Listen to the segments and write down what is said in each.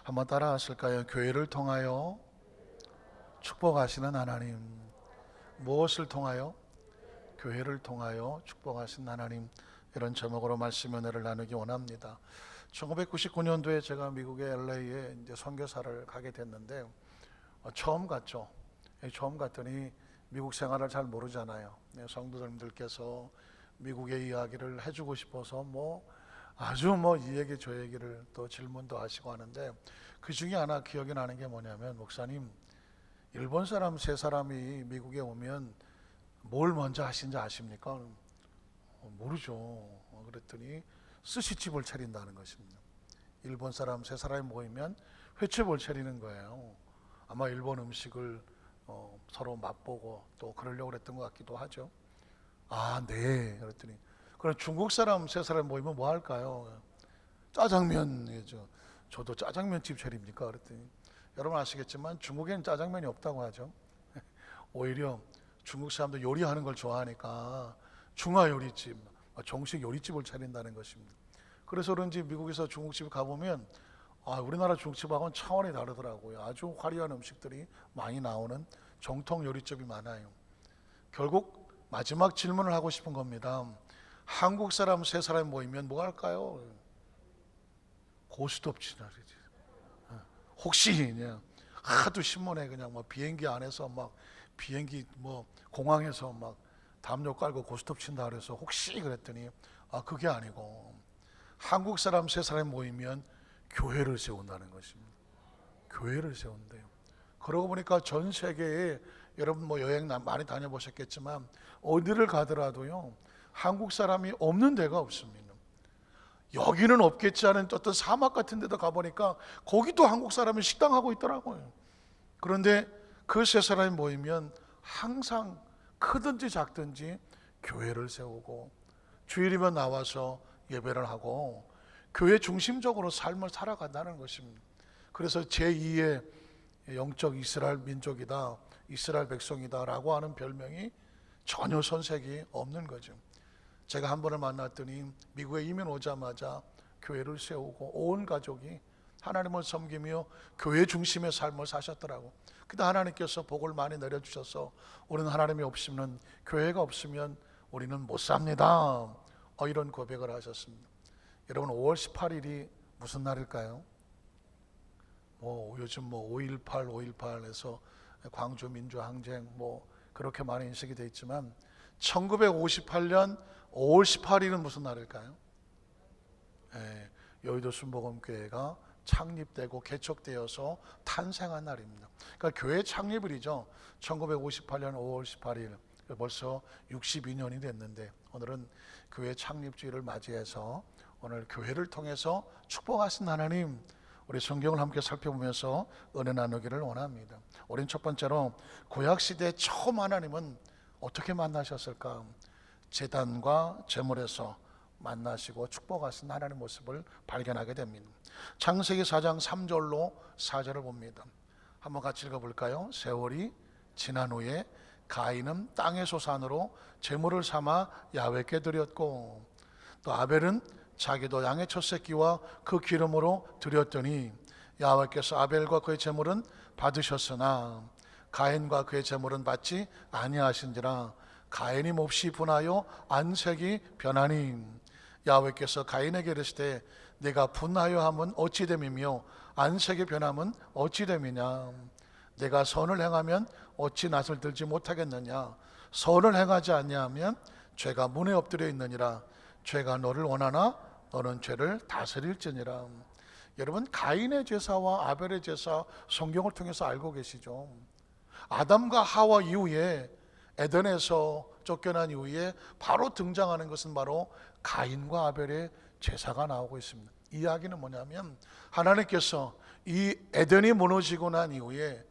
한번 따라 하실까요? 교회를 통하여 축복하시는 하나님. 무엇을 통하여? 교회를 통하여 축복하신 하나님. 이런 제목으로 말씀 은혜를 나누기 원합니다. 1999년도에 제가 미국의 LA에 이제 선교사를 가게 됐는데 처음 갔죠. 처음 갔더니 미국 생활을 잘 모르잖아요. 성도님들께서 미국의 이야기를 해주고 싶어서 아주 이 얘기 저 얘기를 또 질문도 하시고 하는데, 그 중에 하나 기억이 나는 게 뭐냐면, 목사님, 일본 사람 세 사람이 미국에 오면 뭘 먼저 하신지 아십니까? 모르죠. 그랬더니 스시집을 차린다는 것입니다. 일본 사람 세 사람이 모이면 회집을 차리는 거예요. 아마 일본 음식을 서로 맛보고 또 그러려고 그랬던 것 같기도 하죠. 아, 네. 그랬더니 그럼 중국 사람 세 사람 모이면 뭐 할까요? 짜장면이죠. 저도 짜장면 집 차립니까? 그랬더니 여러분 아시겠지만 중국에는 짜장면이 없다고 하죠. 오히려 중국 사람도 요리하는 걸 좋아하니까 중화 요리집, 정식 요리집을 차린다는 것입니다. 그래서 그런지 미국에서 중국집 가보면 우리나라 중국집하고는 차원이 다르더라고요. 아주 화려한 음식들이 많이 나오는 정통 요리집이 많아요. 결국 마지막 질문을 하고 싶은 겁니다. 한국 사람 세 사람이 모이면 뭐 할까요? 고스톱치나리지. 혹시 그냥 하도 신문에 그냥 비행기 안에서 비행기 공항에서 담요 깔고 고스톱 친다 그래서 혹시 그랬더니 그게 아니고 한국 사람 세 사람이 모이면 교회를 세운다는 것입니다. 교회를 세운대요. 그러고 보니까 전 세계에 여러분 여행 많이 다녀보셨겠지만 어디를 가더라도요 한국 사람이 없는 데가 없습니다. 여기는 없겠지 하는 어떤 사막 같은 데도 가보니까 거기도 한국 사람이 식당하고 있더라고요. 그런데 그 세 사람이 모이면 항상 크든지 작든지 교회를 세우고 주일이면 나와서 예배를 하고 교회 중심적으로 삶을 살아간다는 것입니다. 그래서 제2의 영적 이스라엘 민족이다, 이스라엘 백성이다 라고 하는 별명이 전혀 손색이 없는 거죠. 제가 한 번을 만났더니 미국에 이민 오자마자 교회를 세우고 온 가족이 하나님을 섬기며 교회 중심의 삶을 사셨더라고. 근데 하나님께서 복을 많이 내려주셔서 우리는 하나님이 없으면, 교회가 없으면 우리는 못 삽니다, 이런 고백을 하셨습니다. 여러분 5월 18일이 무슨 날일까요? 요즘 5.18해서 광주 민주항쟁 그렇게 많이 인식이 되어 있지만 1958년 5월 18일은 무슨 날일까요? 여의도 순복음교회가 창립되고 개척되어서 탄생한 날입니다. 그러니까 교회 창립일이죠. 1958년 5월 18일, 벌써 62년이 됐는데 오늘은 교회 창립주일을 맞이해서 오늘 교회를 통해서 축복하신 하나님, 우리 성경을 함께 살펴보면서 은혜 나누기를 원합니다. 우린 첫 번째로 구약시대 처음 하나님은 어떻게 만나셨을까? 제단과 제물에서 만나시고 축복하신 하나님의 모습을 발견하게 됩니다. 창세기 4장 3절로 4절을 봅니다. 한번 같이 읽어볼까요? 세월이 지난 후에 가인은 땅의 소산으로 제물을 삼아 야훼께 드렸고, 또 아벨은 자기도 양의 첫 새끼와 그 기름으로 드렸더니 야훼께서 아벨과 그의 제물은 받으셨으나 가인과 그의 제물은 받지 아니하신지라. 가인이 몹시 분하여 안색이 변하니 야훼께서 가인에게 이르시되 내가 분하여 함은 어찌 됨이며 안색이 변함은 어찌 됨이냐. 내가 선을 행하면 어찌 낯을 들지 못하겠느냐. 선을 행하지 아니하면 죄가 문에 엎드려 있느니라. 죄가 너를 원하나 너는 죄를 다스릴지니라. 여러분, 가인의 제사와 아벨의 제사 성경을 통해서 알고 계시죠? 아담과 하와 이후에, 에덴에서 쫓겨난 이후에 바로 등장하는 것은 바로 가인과 아벨의 제사가 나오고 있습니다. 이야기는 뭐냐면 하나님께서 이 에덴이 무너지고 난 이후에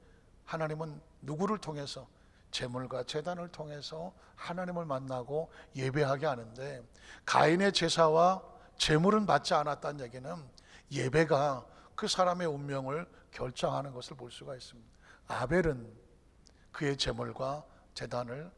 하나님은 누구를 통해서, 제물과 제단을 통해서 하나님을 만나고 예배하게 하는데, 가인의 제사와 제물은 받지 않았다는 얘기는 예배가 그 사람의 운명을 결정하는 것을 볼 수가 있습니다. 아벨은 그의 제물과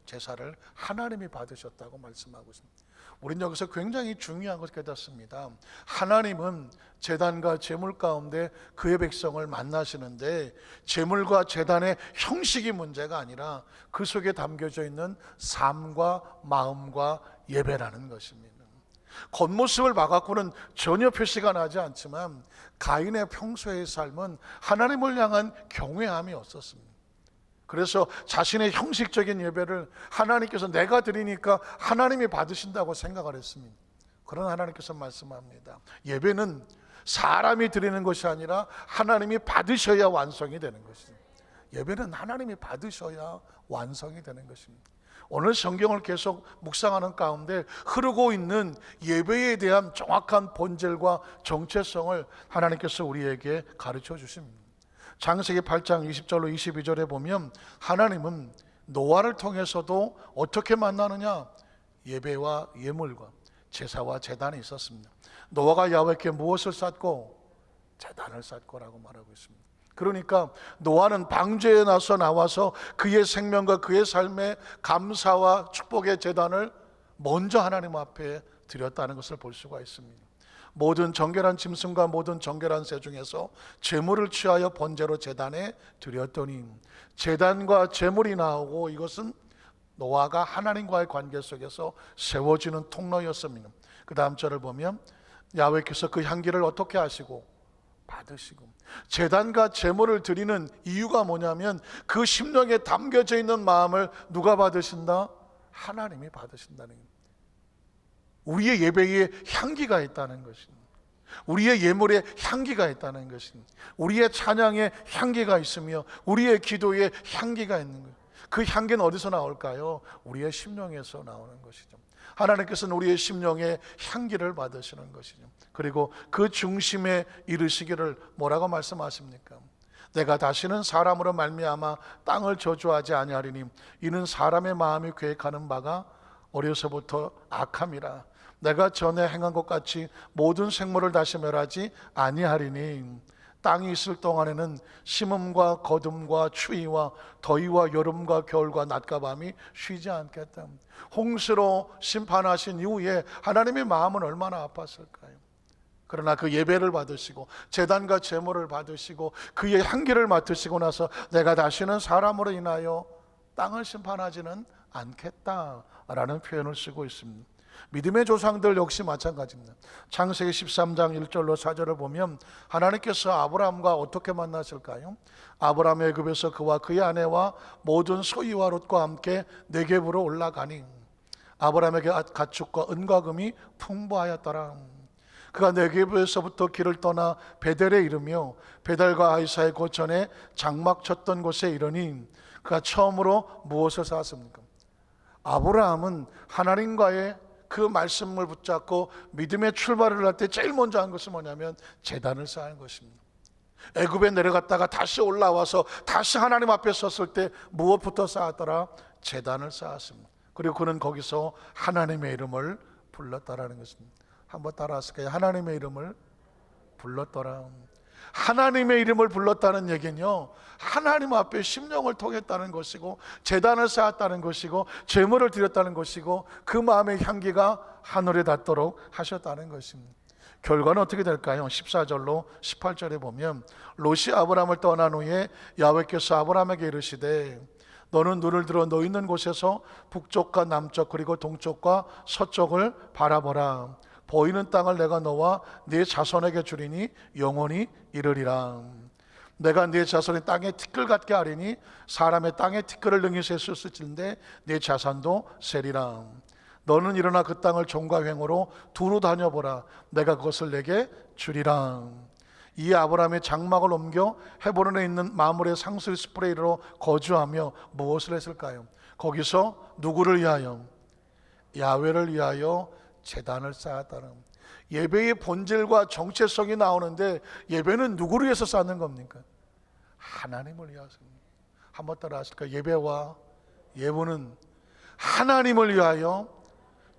제사를 하나님이 받으셨다고 말씀하고 있습니다. 우린 여기서 굉장히 중요한 것을 깨닫습니다. 하나님은 제단과 제물 가운데 그의 백성을 만나시는데 제물과 제단의 형식이 문제가 아니라 그 속에 담겨져 있는 삶과 마음과 예배라는 것입니다. 겉모습을 봐갖고는 전혀 표시가 나지 않지만 가인의 평소의 삶은 하나님을 향한 경외함이 없었습니다. 그래서 자신의 형식적인 예배를 하나님께서 내가 드리니까 하나님이 받으신다고 생각을 했습니다. 그러나 하나님께서 말씀합니다. 예배는 사람이 드리는 것이 아니라 하나님이 받으셔야 완성이 되는 것입니다. 예배는 하나님이 받으셔야 완성이 되는 것입니다. 오늘 성경을 계속 묵상하는 가운데 흐르고 있는 예배에 대한 정확한 본질과 정체성을 하나님께서 우리에게 가르쳐 주십니다. 창세기 8장 20절로 22절에 보면 하나님은 노아를 통해서도 어떻게 만나느냐? 예배와 예물과 제사와 제단이 있었습니다. 노아가 야훼께 무엇을 쌓고? 제단을 쌓고라고 말하고 있습니다. 그러니까 노아는 방주에 나와서 그의 생명과 그의 삶의 감사와 축복의 제단을 먼저 하나님 앞에 드렸다는 것을 볼 수가 있습니다. 모든 정결한 짐승과 모든 정결한 새 중에서 제물을 취하여 번제로 제단에 드렸더니 제단과 제물이 나오고 이것은 노아가 하나님과의 관계 속에서 세워지는 통로였습니다. 그 다음 절을 보면 야훼께서 그 향기를 어떻게 하시고? 받으시고. 제단과 제물을 드리는 이유가 뭐냐면 그 심령에 담겨져 있는 마음을 누가 받으신다? 하나님이 받으신다는 겁니다. 우리의 예배에 향기가 있다는 것입니다. 우리의 예물에 향기가 있다는 것입니다. 우리의 찬양에 향기가 있으며 우리의 기도에 향기가 있는 거예요. 그 향기는 어디서 나올까요? 우리의 심령에서 나오는 것이죠. 하나님께서는 우리의 심령에 향기를 받으시는 것이죠. 그리고 그 중심에 이르시기를 뭐라고 말씀하십니까? 내가 다시는 사람으로 말미암아 땅을 저주하지 아니하리니 이는 사람의 마음이 계획하는 바가 어려서부터 악함이라. 내가 전에 행한 것 같이 모든 생물을 다시 멸하지 아니하리니 땅이 있을 동안에는 심음과 거둠과 추위와 더위와 여름과 겨울과 낮과 밤이 쉬지 않겠다. 홍수로 심판하신 이후에 하나님의 마음은 얼마나 아팠을까요? 그러나 그 예배를 받으시고 제단과 제물을 받으시고 그의 향기를 맡으시고 나서 내가 다시는 사람으로 인하여 땅을 심판하지는 않겠다라는 표현을 쓰고 있습니다. 믿음의 조상들 역시 마찬가지입니다. 창세기 13장 1절로 4절을 보면 하나님께서 아브라함과 어떻게 만나실까요? 아브라함이 애굽에서 그와 그의 아내와 모든 소유와 롯과 함께 네겝으로 올라가니 아브라함에게 가축과 은과 금이 풍부하였더라. 그가 네겝에서부터 길을 떠나 베델에 이르며 베델과 아이사의 고천에 장막 쳤던 곳에 이르니 그가 처음으로 무엇을 쌓았습니까? 아브라함은 하나님과의 그 말씀을 붙잡고 믿음의 출발을 할 때 제일 먼저 한 것은 뭐냐면 제단을 쌓은 것입니다. 애굽에 내려갔다가 다시 올라와서 다시 하나님 앞에 섰을 때 무엇부터 쌓았더라? 제단을 쌓았습니다. 그리고 그는 거기서 하나님의 이름을 불렀다라는 것입니다. 한번 따라하실까요? 하나님의 이름을 불렀더라. 하나님의 이름을 불렀다는 얘기는요, 하나님 앞에 심령을 통했다는 것이고 제단을 쌓았다는 것이고 제물을 드렸다는 것이고 그 마음의 향기가 하늘에 닿도록 하셨다는 것입니다. 결과는 어떻게 될까요? 14절로 18절에 보면 롯이 아브라함을 떠난 후에 야훼께서 아브라함에게 이르시되 너는 눈을 들어 너 있는 곳에서 북쪽과 남쪽 그리고 동쪽과 서쪽을 바라보라. 보이는 땅을 내가 너와 네 자손에게 주리니 영원히 이르리라. 내가 네 자손이 땅에 티끌 같게 하리니 사람의 땅에 티끌을 능히 셀 수 있을진데 네 자손도 세리라. 너는 일어나 그 땅을 종과 횡으로 두루 다녀보라. 내가 그것을 내게 주리라. 이 아브라함의 장막을 옮겨 헤브론에 있는 마므레 상수리 스프레이로 거주하며 무엇을 했을까요? 거기서 누구를 위하여? 야훼를 위하여 제단을 쌓았다는, 예배의 본질과 정체성이 나오는데 예배는 누구를 위해서 쌓는 겁니까? 하나님을 위해서입니다. 한번 따라 하실까요? 예배와 예물은 하나님을 위하여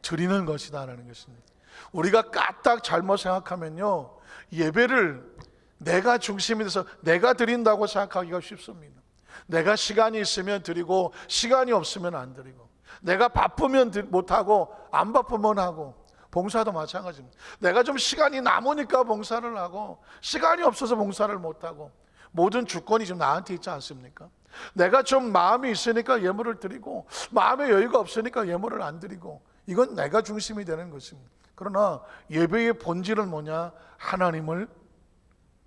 드리는 것이다라는 것입니다. 우리가 까딱 잘못 생각하면요, 예배를 내가 중심이 돼서 내가 드린다고 생각하기가 쉽습니다. 내가 시간이 있으면 드리고 시간이 없으면 안 드리고, 내가 바쁘면 못하고 안 바쁘면 하고, 봉사도 마찬가지입니다. 내가 좀 시간이 남으니까 봉사를 하고 시간이 없어서 봉사를 못하고, 모든 주권이 지금 나한테 있지 않습니까? 내가 좀 마음이 있으니까 예물을 드리고 마음의 여유가 없으니까 예물을 안 드리고, 이건 내가 중심이 되는 것입니다. 그러나 예배의 본질은 뭐냐? 하나님을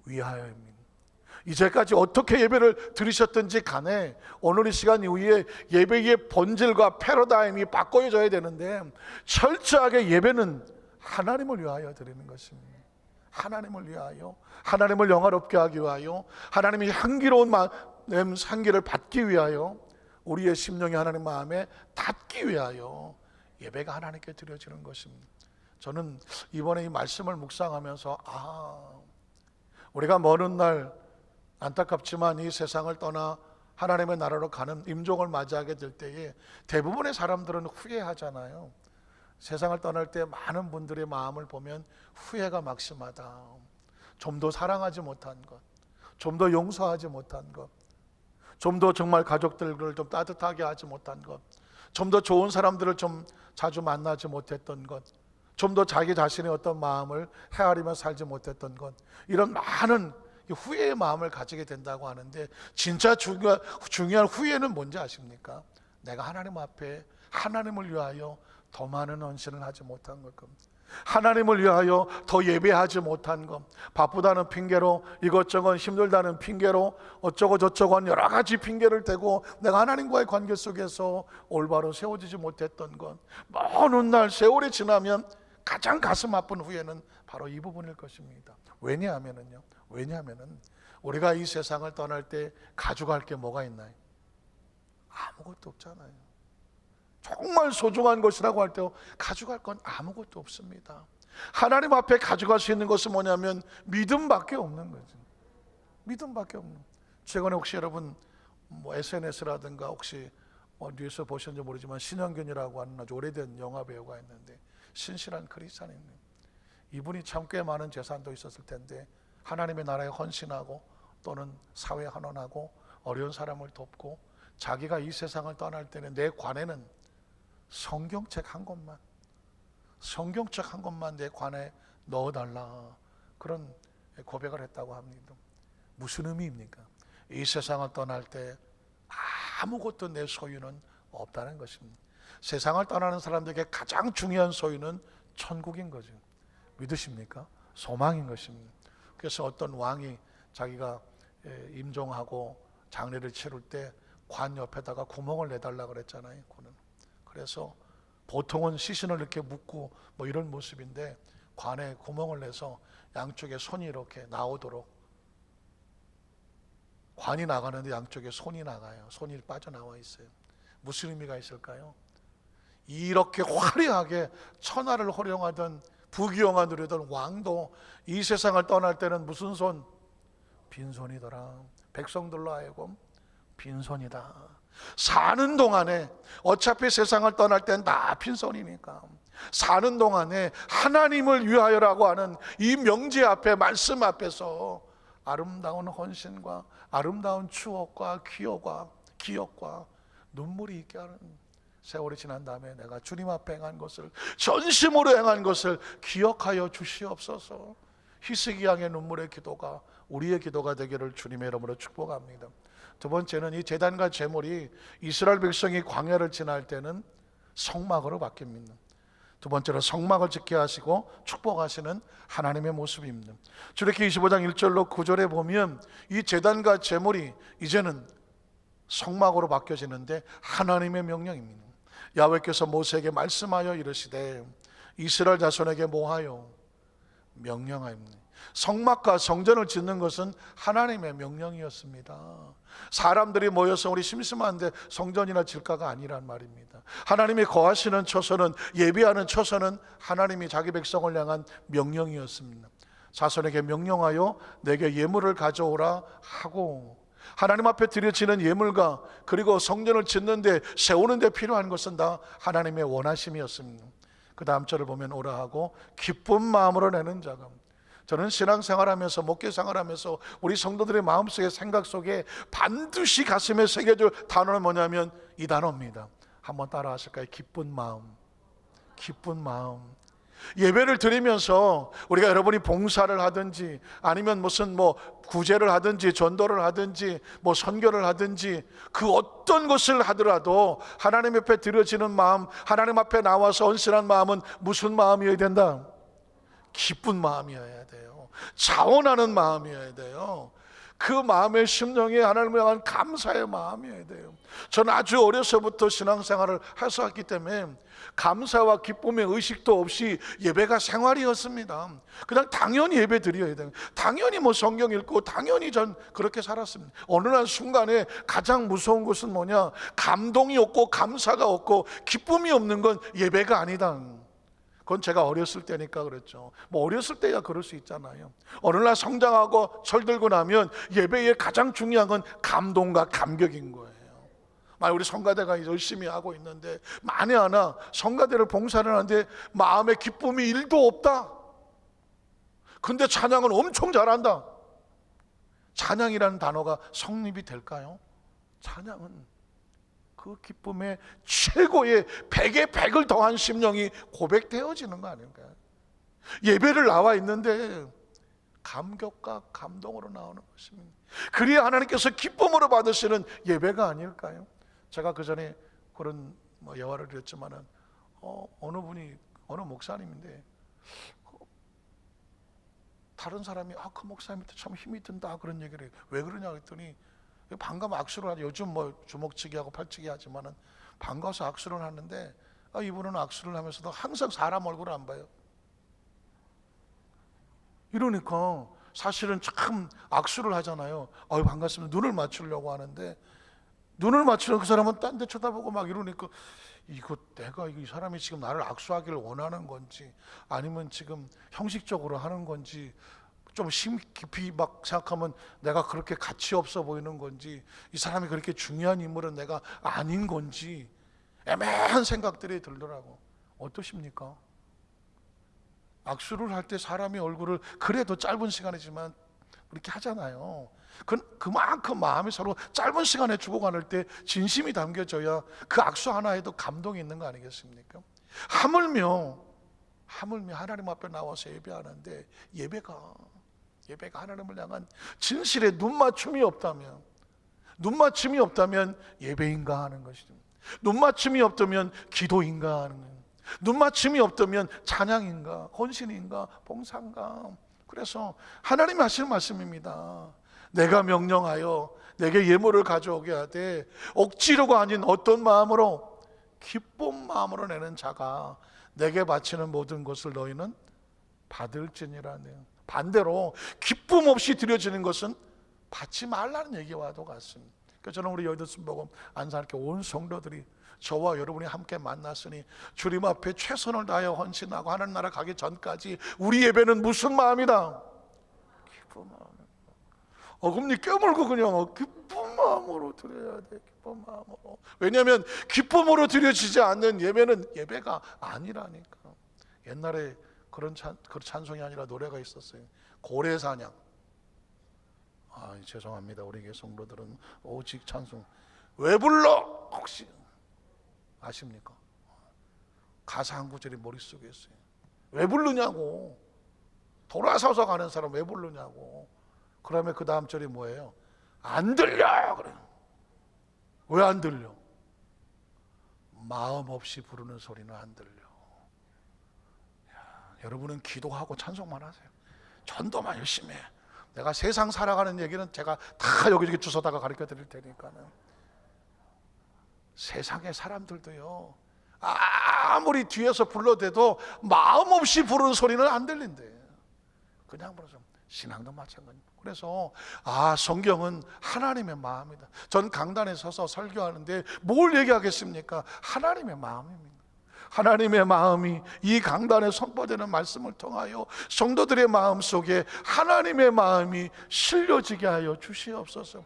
위하여입니다. 이제까지 어떻게 예배를 드리셨든지 간에 오늘 이 시간 이후에 예배의 본질과 패러다임이 바꿔져야 되는데, 철저하게 예배는 하나님을 위하여 드리는 것입니다. 하나님을 위하여, 하나님을 영화롭게 하기 위하여, 하나님이 향기로운 향기를 받기 위하여, 우리의 심령이 하나님 마음에 닿기 위하여 예배가 하나님께 드려지는 것입니다. 저는 이번에 이 말씀을 묵상하면서 우리가 먼 훗날 안타깝지만 이 세상을 떠나 하나님의 나라로 가는 임종을 맞이하게 될 때에 대부분의 사람들은 후회하잖아요. 세상을 떠날 때 많은 분들의 마음을 보면 후회가 막심하다. 좀 더 사랑하지 못한 것, 좀 더 용서하지 못한 것, 좀 더 정말 가족들을 좀 따뜻하게 하지 못한 것, 좀 더 좋은 사람들을 좀 자주 만나지 못했던 것, 좀 더 자기 자신의 어떤 마음을 헤아리며 살지 못했던 것, 이런 많은 후회의 마음을 가지게 된다고 하는데, 진짜 중요한 후회는 뭔지 아십니까? 내가 하나님 앞에 하나님을 위하여 더 많은 헌신을 하지 못한 것, 하나님을 위하여 더 예배하지 못한 것, 바쁘다는 핑계로, 이것저것 힘들다는 핑계로, 어쩌고 저쩌고 한 여러 가지 핑계를 대고 내가 하나님과의 관계 속에서 올바로 세워지지 못했던 것, 먼 훗날 세월이 지나면 가장 가슴 아픈 후회는 바로 이 부분일 것입니다. 왜냐하면은 우리가 이 세상을 떠날 때 가져갈 게 뭐가 있나요? 아무것도 없잖아요. 정말 소중한 것이라고 할 때 가져갈 건 아무것도 없습니다. 하나님 앞에 가져갈 수 있는 것은 뭐냐면 믿음밖에 없는 거죠. 믿음밖에 없는. 최근에 혹시 여러분 SNS라든가 혹시 뉴스 보셨는지 모르지만 신영균이라고 하는 아주 오래된 영화 배우가 있는데, 신실한 크리스찬입니다. 이분이 참 꽤 많은 재산도 있었을 텐데 하나님의 나라에 헌신하고 또는 사회에 헌원하고 어려운 사람을 돕고, 자기가 이 세상을 떠날 때는 내 관에는 성경책 한 권만 내 관에 넣어달라, 그런 고백을 했다고 합니다. 무슨 의미입니까? 이 세상을 떠날 때 아무것도 내 소유는 없다는 것입니다. 세상을 떠나는 사람들에게 가장 중요한 소유는 천국인 거죠. 믿으십니까? 소망인 것입니다. 그래서 어떤 왕이 자기가 임종하고 장례를 치를 때 관 옆에다가 구멍을 내달라고 그랬잖아요. 그래서 보통은 시신을 이렇게 묶고 이런 모습인데, 관에 구멍을 내서 양쪽에 손이 이렇게 나오도록, 관이 나가는데 양쪽에 손이 나가요. 손이 빠져나와 있어요. 무슨 의미가 있을까요? 이렇게 화려하게 천하를 호령하던 부귀영화 누리던 왕도 이 세상을 떠날 때는 무슨 손? 빈손이더라. 백성들로 하여금 빈손이다. 사는 동안에, 어차피 세상을 떠날 땐 다 빈손이니까 사는 동안에 하나님을 위하여라고 하는 이 명제 앞에, 말씀 앞에서 아름다운 헌신과 아름다운 추억과 기억과 눈물이 있게 하는, 세월이 지난 다음에 내가 주님 앞에 행한 것을, 전심으로 행한 것을 기억하여 주시옵소서. 희석이 양의 눈물의 기도가 우리의 기도가 되기를 주님의 이름으로 축복합니다. 두 번째는 이 제단과 제물이 이스라엘 백성이 광야를 지날 때는 성막으로 바뀝니다. 두 번째로 성막을 짓게 하시고 축복하시는 하나님의 모습입니다. 출애굽기 25장 1절로 9절에 보면 이 제단과 제물이 이제는 성막으로 바뀌어지는데 하나님의 명령입니다. 야훼께서 모세에게 말씀하여 이르시되 이스라엘 자손에게 뭐하여? 명령하옵니다. 성막과 성전을 짓는 것은 하나님의 명령이었습니다. 사람들이 모여서 우리 심심한데 성전이나 질까가 아니란 말입니다. 하나님이 거하시는 처소는, 예배하는 처소는 하나님이 자기 백성을 향한 명령이었습니다. 자손에게 명령하여 내게 예물을 가져오라 하고, 하나님 앞에 드려지는 예물과 그리고 성전을 짓는데 세우는데 필요한 것은 다 하나님의 원하심이었습니다. 그 다음 절을 보면 오라 하고 기쁜 마음으로 내는 자가. 저는 신앙생활하면서, 목회생활하면서 우리 성도들의 마음속에, 생각 속에 반드시 가슴에 새겨질 단어는 뭐냐면 이 단어입니다. 한번 따라 하실까요? 기쁜 마음. 기쁜 마음. 예배를 드리면서 우리가 여러분이 봉사를 하든지 아니면 무슨 구제를 하든지 전도를 하든지 선교를 하든지 그 어떤 것을 하더라도 하나님 앞에 드려지는 마음, 하나님 앞에 나와서 헌신한 마음은 무슨 마음이어야 된다? 기쁜 마음이어야 돼요. 자원하는 마음이어야 돼요. 그 마음의 심령이 하나님에 대한 감사의 마음이어야 돼요. 저는 아주 어려서부터 신앙생활을 해서 왔기 때문에 감사와 기쁨의 의식도 없이 예배가 생활이었습니다. 그냥 당연히 예배 드려야 돼요. 당연히 성경 읽고 당연히 전 그렇게 살았습니다. 어느 날 순간에 가장 무서운 것은 뭐냐? 감동이 없고 감사가 없고 기쁨이 없는 건 예배가 아니다. 그건 제가 어렸을 때니까 그랬죠. 어렸을 때야 그럴 수 있잖아요. 어느 날 성장하고 철들고 나면 예배의 가장 중요한 건 감동과 감격인 거예요. 만약 우리 성가대가 열심히 하고 있는데 만에 하나 성가대를 봉사를 하는데 마음에 기쁨이 1도 없다. 근데 찬양은 엄청 잘한다. 찬양이라는 단어가 성립이 될까요? 찬양은 그 기쁨의 최고의 100의 100을 더한 심령이 고백되어지는 거 아닌가요? 예배를 나와 있는데 감격과 감동으로 나오는 것입니다. 그래야 하나님께서 기쁨으로 받으시는 예배가 아닐까요? 제가 그 전에 그런 예화를 드렸지만은 어느 분이 어느 목사님인데 다른 사람이 그 목사님한테 참 힘이 든다 그런 얘기를 해요. 왜 그러냐 그랬더니 반가면 악수를 하죠. 요즘 주먹치기하고 팔치기 하지만은 반가워서 악수를 하는데 이분은 악수를 하면서도 항상 사람 얼굴을 안 봐요. 이러니까 사실은 참 악수를 하잖아요. 반갑습니다. 눈을 맞추려고 하는데 눈을 맞추는 그 사람은 딴 데 쳐다보고 막 이러니까 내가 이 사람이 지금 나를 악수하기를 원하는 건지 아니면 지금 형식적으로 하는 건지 좀 심 깊이 막 생각하면 내가 그렇게 가치 없어 보이는 건지 이 사람이 그렇게 중요한 인물은 내가 아닌 건지 애매한 생각들이 들더라고. 어떠십니까? 악수를 할 때 사람의 얼굴을 그래도 짧은 시간이지만 그렇게 하잖아요. 그만큼 마음이 서로 짧은 시간에 주고받을 때 진심이 담겨져야 그 악수 하나에도 감동이 있는 거 아니겠습니까? 하물며 하나님 앞에 나와서 예배하는데 예배가 하나님을 향한 진실의 눈맞춤이 없다면 예배인가 하는 것이죠. 눈맞춤이 없다면 기도인가 하는 거예요. 눈맞춤이 없다면 찬양인가 헌신인가 봉사인가. 그래서 하나님이 하시는 말씀입니다. 내가 명령하여 내게 예물을 가져오게 하되 억지로가 아닌 어떤 마음으로 기쁜 마음으로 내는 자가 내게 바치는 모든 것을 너희는 받을지니라네요. 반대로 기쁨 없이 드려지는 것은 받지 말라는 얘기와도 같습니다. 그래서 저는 우리 여의도순복음 안산교회 온 성도들이 저와 여러분이 함께 만났으니 주님 앞에 최선을 다하여 헌신하고 하나님 나라 가기 전까지 우리 예배는 무슨 마음이다? 기쁜 마음. 어금니 깨물고 그냥 기쁜 마음으로 드려야 돼. 기쁜 마음으로. 왜냐하면 기쁨으로 드려지지 않는 예배는 예배가 아니라니까. 옛날에 그런 찬송이 아니라 노래가 있었어요. 고래사냥. 죄송합니다. 우리 교회 성도들은 오직 찬송 왜 불러? 혹시 아십니까? 가사 한 구절이 머릿속에 있어요. 왜 부르냐고. 돌아서서 가는 사람 왜 부르냐고. 그러면 그 다음 절이 뭐예요? 안 들려. 그래요. 왜 안 들려? 마음 없이 부르는 소리는 안 들려. 여러분은 기도하고 찬송만 하세요. 전도만 열심히 해. 내가 세상 살아가는 얘기는 제가 다 여기저기 주워다가 가르쳐 드릴 테니까는. 세상의 사람들도요, 아무리 뒤에서 불러대도 마음 없이 부르는 소리는 안 들린대. 그냥 부르죠. 신앙도 마찬가지입니다. 그래서 성경은 하나님의 마음이다. 전 강단에 서서 설교하는데 뭘 얘기하겠습니까? 하나님의 마음입니다. 하나님의 마음이 이 강단에 선포되는 말씀을 통하여 성도들의 마음 속에 하나님의 마음이 실려지게 하여 주시옵소서.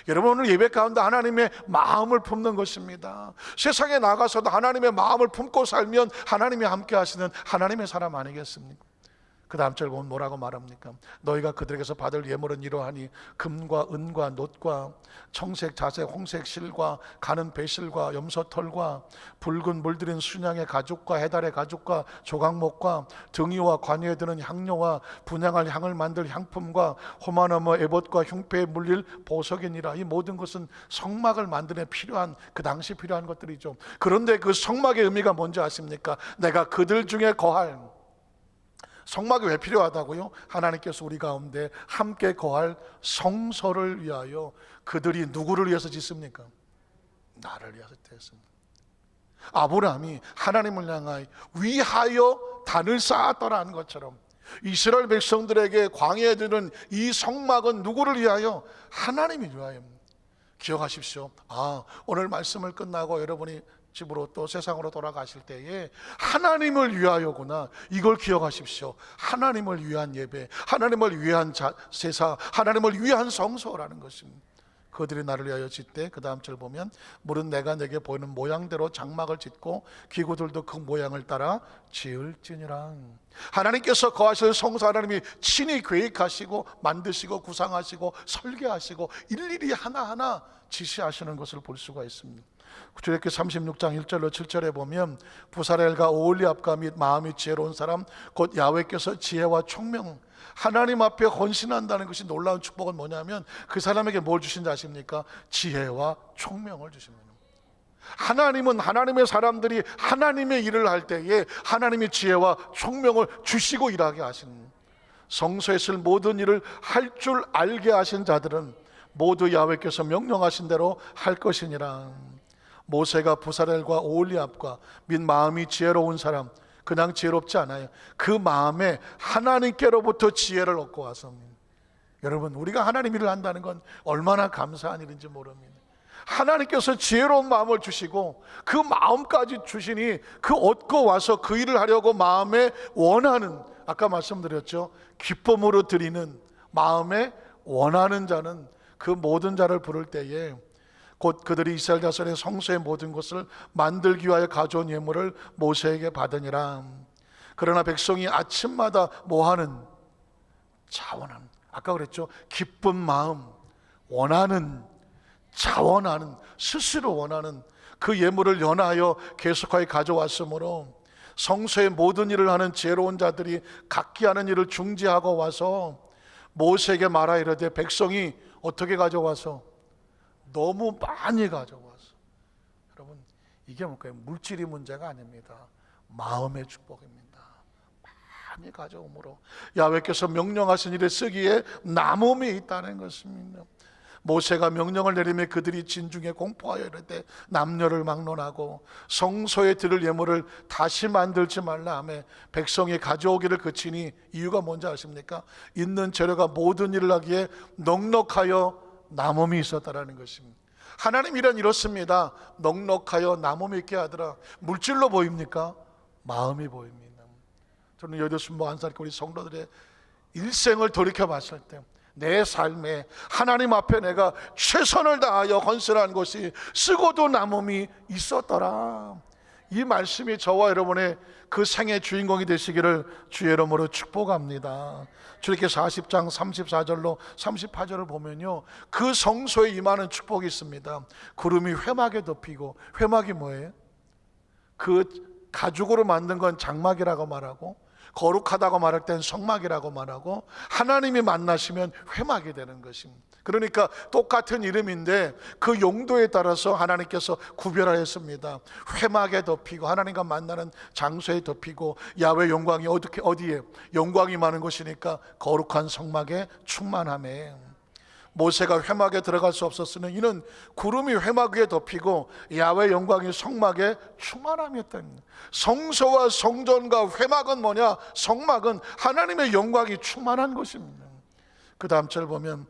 여러분, 오늘 예배 가운데 하나님의 마음을 품는 것입니다. 세상에 나가서도 하나님의 마음을 품고 살면 하나님이 함께 하시는 하나님의 사람 아니겠습니까? 그 다음 절 보면 뭐라고 말합니까? 너희가 그들에게서 받을 예물은 이러하니 금과 은과 놋과 청색, 자색, 홍색 실과 가는 배실과 염소털과 붉은 물들인 순양의 가죽과 해달의 가죽과 조각목과 등이와 관유에 드는 향료와 분향할 향을 만들 향품과 호마나무 에봇과 흉패에 물릴 보석이니라. 이 모든 것은 성막을 만드는 필요한, 그 당시 필요한 것들이죠. 그런데 그 성막의 의미가 뭔지 아십니까? 내가 그들 중에 거할, 성막이 왜 필요하다고요? 하나님께서 우리 가운데 함께 거할 성소를 위하여. 그들이 누구를 위해서 짓습니까? 나를 위해서 짓습니다. 아브라함이 하나님을 향하여 위하여 단을 쌓았더라는 것처럼 이스라엘 백성들에게 광야에 드는 이 성막은 누구를 위하여? 하나님을 위하여. 기억하십시오. 오늘 말씀을 끝나고 여러분이 집으로 또 세상으로 돌아가실 때에 하나님을 위하여구나, 이걸 기억하십시오. 하나님을 위한 예배, 하나님을 위한 제사, 하나님을 위한 성소라는 것입니다. 그들이 나를 위하여 짓되, 그 다음 절 보면 물은 내가 내게 보이는 모양대로 장막을 짓고 기구들도 그 모양을 따라 지을지니라. 하나님께서 거하실 성소, 하나님이 친히 계획하시고 만드시고 구상하시고 설계하시고 일일이 하나하나 지시하시는 것을 볼 수가 있습니다. 출애굽기 36장 1절로 7절에 보면 부사렐과 오홀리압과 및 마음이 지혜로운 사람 곧 야훼께서 지혜와 총명, 하나님 앞에 헌신한다는 것이 놀라운 축복은 뭐냐면 그 사람에게 뭘 주신지 아십니까? 지혜와 총명을 주십니다. 하나님은 하나님의 사람들이 하나님의 일을 할 때에 하나님의 지혜와 총명을 주시고 일하게 하신, 성소에 쓸 모든 일을 할 줄 알게 하신 자들은 모두 야훼께서 명령하신 대로 할 것이니라. 모세가 부사렐과 오홀리압과 및 마음이 지혜로운 사람, 그냥 지혜롭지 않아요. 그 마음에 하나님께로부터 지혜를 얻고 와서, 여러분 우리가 하나님 일을 한다는 건 얼마나 감사한 일인지 모릅니다. 하나님께서 지혜로운 마음을 주시고 그 마음까지 주시니 그 얻고 와서 그 일을 하려고 마음에 원하는, 아까 말씀드렸죠, 기쁨으로 드리는, 마음에 원하는 자는 그 모든 자를 부를 때에 곧 그들이 이스라엘 자손의 성소의 모든 것을 만들기 위하여 가져온 예물을 모세에게 받으니라. 그러나 백성이 아침마다 뭐하는? 자원하는, 아까 그랬죠, 기쁜 마음, 원하는, 자원하는, 스스로 원하는 그 예물을 연하여 계속하여 가져왔으므로 성소의 모든 일을 하는 지혜로운 자들이 각기 하는 일을 중지하고 와서 모세에게 말하 이르되, 백성이 어떻게 가져와서? 너무 많이 가져와서. 여러분 이게 뭘까요? 물질이 문제가 아닙니다. 마음의 축복입니다. 많이 가져오므로 야훼께서 명령하신 일에 쓰기에 남음이 있다는 것입니다. 모세가 명령을 내리며 그들이 진중에 공포하여 이르되 남녀를 막론하고 성소에 드릴 예물을 다시 만들지 말라 하며 백성이 가져오기를 그치니, 이유가 뭔지 아십니까? 있는 재료가 모든 일을 하기에 넉넉하여 남음이 있었다라는 것입니다. 하나님 일은 이렇습니다. 넉넉하여 남음이 있게 하더라. 물질로 보입니까? 마음이 보입니다. 저는 81살 우리 성도들의 일생을 돌이켜 봤을 때 내 삶에 하나님 앞에 내가 최선을 다하여 헌신한 것이 쓰고도 남음이 있었더라. 이 말씀이 저와 여러분의 그 생의 주인공이 되시기를 주의 이름으로 축복합니다. 출애굽기 40장 34절로 38절을 보면요, 그 성소에 임하는 축복이 있습니다. 구름이 회막에 덮이고, 회막이 뭐예요? 그 가죽으로 만든 건 장막이라고 말하고, 거룩하다고 말할 땐 성막이라고 말하고, 하나님이 만나시면 회막이 되는 것입니다. 그러니까 똑같은 이름인데 그 용도에 따라서 하나님께서 구별하였습니다. 회막에 덮이고, 하나님과 만나는 장소에 덮이고, 야훼 영광이 어디에? 영광이 많은 곳이니까 거룩한 성막에 충만함에. 모세가 회막에 들어갈 수 없었으면 이는 구름이 회막 위에 덮이고 야훼 영광이 성막에 충만함이었답니다. 성소와 성전과 회막은 뭐냐? 성막은 하나님의 영광이 충만한 것입니다. 그 다음 절 보면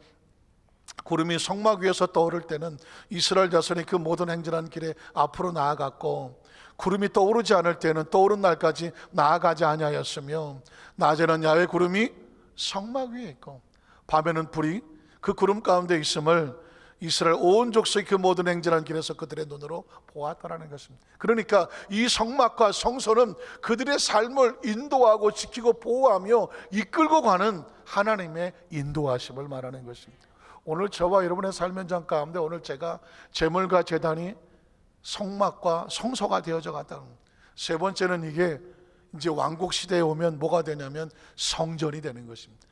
구름이 성막 위에서 떠오를 때는 이스라엘 자손이 그 모든 행진한 길에 앞으로 나아갔고, 구름이 떠오르지 않을 때는 떠오른 날까지 나아가지 아니하였으며, 낮에는 야훼 구름이 성막 위에 있고 밤에는 불이 그 구름 가운데 있음을 이스라엘 온 족속이 그 모든 행진한 길에서 그들의 눈으로 보았다라는 것입니다. 그러니까 이 성막과 성소는 그들의 삶을 인도하고 지키고 보호하며 이끌고 가는 하나님의 인도하심을 말하는 것입니다. 오늘 저와 여러분의 삶 현장 가운데 오늘 제가 제물과 제단이 성막과 성소가 되어져 갔다는 겁니다. 세 번째는 이게 이제 왕국 시대에 오면 뭐가 되냐면 성전이 되는 것입니다.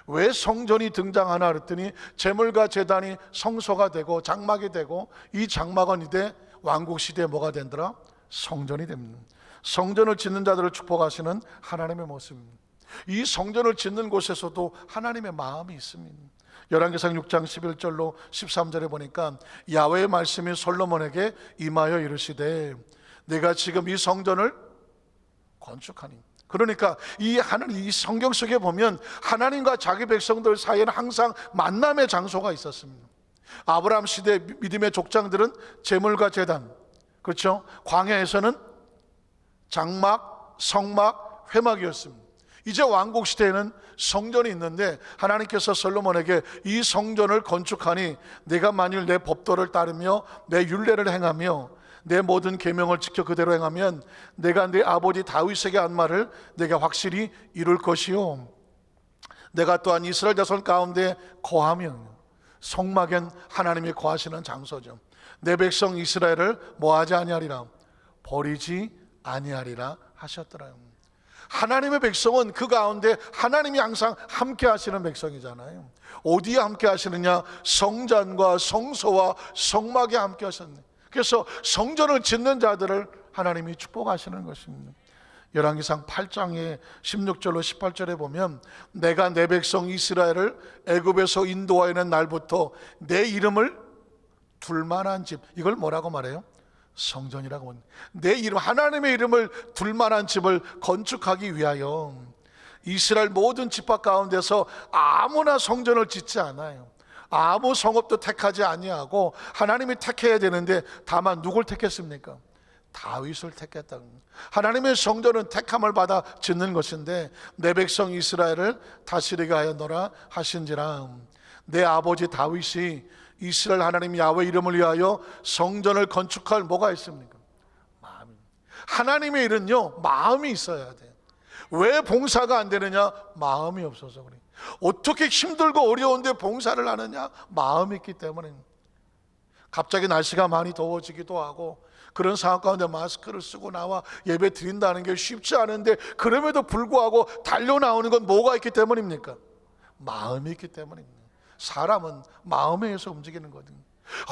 왜 성전이 등장하나 그랬더니 제물과 제단이 성소가 되고 장막이 되고 이 장막은 이제 왕국 시대에 뭐가 된더라? 성전이 됩니다. 성전을 짓는 자들을 축복하시는 하나님의 모습입니다. 이 성전을 짓는 곳에서도 하나님의 마음이 있습니다. 열왕기상 6장 11절로 13절에 보니까 야훼의 말씀이 솔로몬에게 임하여 이르시되 내가 지금 이 성전을 건축하니. 그러니까 이 성경 속에 보면 하나님과 자기 백성들 사이에는 항상 만남의 장소가 있었습니다. 아브라함 시대 믿음의 족장들은 제물과 제단, 그렇죠? 광야에서는 장막, 성막, 회막이었습니다. 이제 왕국 시대에는 성전이 있는데 하나님께서 솔로몬에게 이 성전을 건축하니 내가 만일 내 법도를 따르며 내 율례를 행하며 내 모든 계명을 지켜 그대로 행하면 내가 내 아버지 다윗에게 한 말을 내가 확실히 이룰 것이요 내가 또한 이스라엘 자손 가운데 거하며. 성막엔 하나님이 거하시는 장소죠. 내 백성 이스라엘을 뭐하지 아니하리라, 버리지 아니하리라 하셨더라요. 하나님의 백성은 그 가운데 하나님이 항상 함께 하시는 백성이잖아요. 어디에 함께 하시느냐? 성전과 성소와 성막에 함께 하셨네. 그래서 성전을 짓는 자들을 하나님이 축복하시는 것입니다. 열왕기상 8장의 16절로 18절에 보면 내가 내 백성 이스라엘을 애굽에서 인도하여낸 날부터 내 이름을 둘 만한 집, 이걸 뭐라고 말해요? 성전이라고 합니다. 내 이름, 하나님의 이름을 둘 만한 집을 건축하기 위하여 이스라엘 모든 지파 가운데서 아무나 성전을 짓지 않아요. 아무 성읍도 택하지 아니하고 하나님이 택해야 되는데 다만 누굴 택했습니까? 다윗을 택했다. 하나님의 성전은 택함을 받아 짓는 것인데 내 백성 이스라엘을 다스리게 하였노라 하신지라. 내 아버지 다윗이 이스라엘 하나님 야훼 이름을 위하여 성전을 건축할 뭐가 있습니까? 마음이. 하나님의 일은요 마음이 있어야 돼. 왜 봉사가 안 되느냐? 마음이 없어서 그래. 어떻게 힘들고 어려운데 봉사를 하느냐? 마음이 있기 때문에. 갑자기 날씨가 많이 더워지기도 하고 그런 상황 가운데 마스크를 쓰고 나와 예배 드린다는 게 쉽지 않은데 그럼에도 불구하고 달려나오는 건 뭐가 있기 때문입니까? 마음이 있기 때문입니다. 사람은 마음에 의해서 움직이는 거거든요.